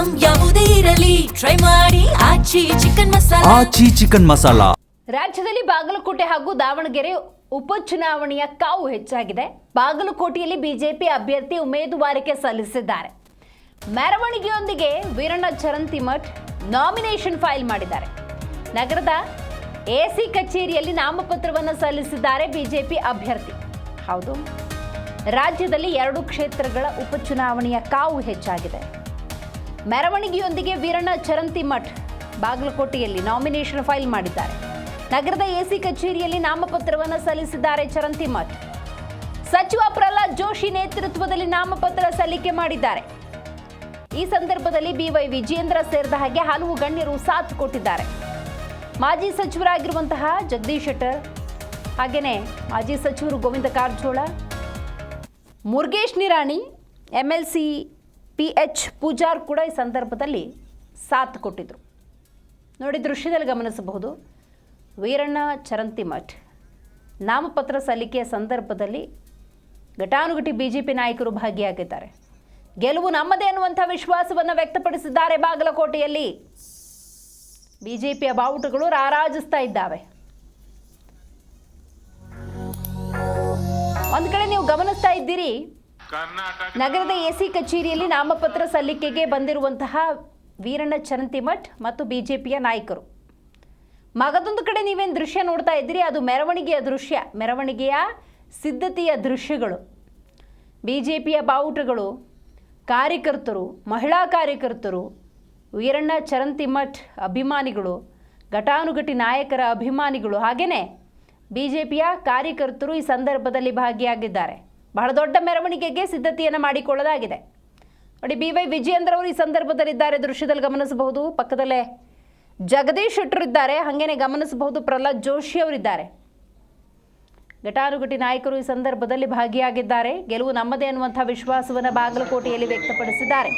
Item ಯಾವುದೇ ಇರಲಿ try ಮಾಡಿ ಆಚಿ ಚಿಕನ್ ಮಸಾಲಾ. ರಾಜ್ಯದಲ್ಲಿ ಬಾಗಲಕೋಟೆ ಹಾಗೂ ದಾವಣಗೆರೆ ಉಪಚುನಾವಣೆಯ ಕಾವು ಹೆಚ್ಚಾಗಿದೆ. ಬಾಗಲಕೋಟೆಯಲ್ಲಿ ಬಿಜೆಪಿ ಅಭ್ಯರ್ಥಿ ಉಮೇದುವಾರಿಕೆ ಸಲ್ಲಿಸಿದ್ದಾರೆ. ಮೆರವಣಿಗೆಯೊಂದಿಗೆ ವೀರಣ್ಣ ಚರಂತಿಮಠ್ ನಾಮಿನೇಷನ್ ಫೈಲ್ ಮಾಡಿದ್ದಾರೆ. ನಗರದ ಎಸಿ ಕಚೇರಿಯಲ್ಲಿ ನಾಮಪತ್ರವನ್ನು ಸಲ್ಲಿಸಿದ್ದಾರೆ ಬಿಜೆಪಿ ಅಭ್ಯರ್ಥಿ. ಹೌದು, ರಾಜ್ಯದಲ್ಲಿ 2 ಕ್ಷೇತ್ರಗಳ ಉಪಚುನಾವಣೆಯ ಕಾವು ಹೆಚ್ಚಾಗಿದೆ. ಮೆರವಣಿಗೆಯೊಂದಿಗೆ ವೀರಣ್ಣ ಚರಂತಿಮಠ್ ಬಾಗಲಕೋಟೆಯಲ್ಲಿ ನಾಮಿನೇಷನ್ ಫೈಲ್ ಮಾಡಿದ್ದಾರೆ. ನಗರದ ಎಸಿ ಕಚೇರಿಯಲ್ಲಿ ನಾಮಪತ್ರವನ್ನು ಸಲ್ಲಿಸಿದ್ದಾರೆ ಚರಂತಿಮಠ್. ಸಚಿವ ಪ್ರಹ್ಲಾದ್ ಜೋಶಿ ನೇತೃತ್ವದಲ್ಲಿ ನಾಮಪತ್ರ ಸಲ್ಲಿಕೆ ಮಾಡಿದ್ದಾರೆ. ಈ ಸಂದರ್ಭದಲ್ಲಿ ಬಿವೈ ವಿಜೇಂದ್ರ ಸೇರಿದ ಹಾಗೆ ಹಲವು ಗಣ್ಯರು ಸಾಥ್ ಕೊಟ್ಟಿದ್ದಾರೆ. ಮಾಜಿ ಸಚಿವರಾಗಿರುವಂತಹ ಜಗದೀಶ್ ಶೆಟ್ಟರ್, ಹಾಗೆಯೇ ಮಾಜಿ ಸಚಿವರು ಗೋವಿಂದ ಕಾರಜೋಳ, ಮುರುಗೇಶ್ ನಿರಾಣಿ, MLC PH ಪೂಜಾರ್ ಕೂಡ ಈ ಸಂದರ್ಭದಲ್ಲಿ ಸಾಥ್ ಕೊಟ್ಟಿದ್ರು. ನೋಡಿ, ದೃಶ್ಯದಲ್ಲಿ ಗಮನಿಸಬಹುದು, ವೀರಣ್ಣ ಚರಂತಿಮಠ್ ನಾಮಪತ್ರ ಸಲ್ಲಿಕೆಯ ಸಂದರ್ಭದಲ್ಲಿ ಘಟಾನುಘಟಿ ಬಿಜೆಪಿ ನಾಯಕರು ಭಾಗಿಯಾಗಿದ್ದಾರೆ. ಗೆಲುವು ನಮ್ಮದೇ ಅನ್ನುವಂಥ ವಿಶ್ವಾಸವನ್ನು ವ್ಯಕ್ತಪಡಿಸಿದ್ದಾರೆ. ಬಾಗಲಕೋಟೆಯಲ್ಲಿ ಬಿಜೆಪಿಯ ಬಾವುಟಗಳು ರಾರಾಜಿಸ್ತಾ ಇದ್ದಾವೆ. ಒಂದು ಕಡೆ ನೀವು ಗಮನಿಸ್ತಾ ಇದ್ದೀರಿ, ನಗರದ ಎಸಿ ಕಚೇರಿಯಲ್ಲಿ ನಾಮಪತ್ರ ಸಲ್ಲಿಕೆಗೆ ಬಂದಿರುವಂತಹ ವೀರಣ್ಣ ಚರಂತಿಮಠ್ ಮತ್ತು ಬಿಜೆಪಿಯ ನಾಯಕರು. ಮಗದೊಂದು ಕಡೆ ನೀವೇನು ದೃಶ್ಯ ನೋಡ್ತಾ ಇದ್ದೀರಿ, ಅದು ಮೆರವಣಿಗೆಯ ದೃಶ್ಯ, ಮೆರವಣಿಗೆಯ ಸಿದ್ಧತೆಯ ದೃಶ್ಯಗಳು. ಬಿಜೆಪಿಯ ಬಾವುಟಗಳು, ಕಾರ್ಯಕರ್ತರು, ಮಹಿಳಾ ಕಾರ್ಯಕರ್ತರು, ವೀರಣ್ಣ ಚರಂತಿಮಠ್ ಅಭಿಮಾನಿಗಳು, ಘಟಾನುಘಟಿ ನಾಯಕರ ಅಭಿಮಾನಿಗಳು, ಹಾಗೆಯೇ ಬಿಜೆಪಿಯ ಕಾರ್ಯಕರ್ತರು ಈ ಸಂದರ್ಭದಲ್ಲಿ ಭಾಗಿಯಾಗಿದ್ದಾರೆ. ಬಹಳ ದೊಡ್ಡ ಮೆರವಣಿಗೆಗೆ ಸಿದ್ಧತೆಯನ್ನು ಮಾಡಿಕೊಳ್ಳಲಾಗಿದೆ. ನೋಡಿ, ಬಿವೈ ವಿಜೇಂದ್ರ ಅವರು ಈ ಸಂದರ್ಭದಲ್ಲಿದ್ದಾರೆ, ದೃಶ್ಯದಲ್ಲಿ ಗಮನಿಸಬಹುದು. ಪಕ್ಕದಲ್ಲೇ ಜಗದೀಶ್ ಶೆಟ್ಟರ್ ಇದ್ದಾರೆ, ಹಾಗೇನೆ ಗಮನಿಸಬಹುದು ಪ್ರಹ್ಲಾದ್ ಜೋಶಿ ಅವರಿದ್ದಾರೆ. ಘಟಾನುಘಟಿ ನಾಯಕರು ಈ ಸಂದರ್ಭದಲ್ಲಿ ಭಾಗಿಯಾಗಿದ್ದಾರೆ. ಗೆಲುವು ನಮ್ಮದೇ ಅನ್ನುವಂಥ ವಿಶ್ವಾಸವನ್ನು ಬಾಗಲಕೋಟೆಯಲ್ಲಿ ವ್ಯಕ್ತಪಡಿಸಿದ್ದಾರೆ.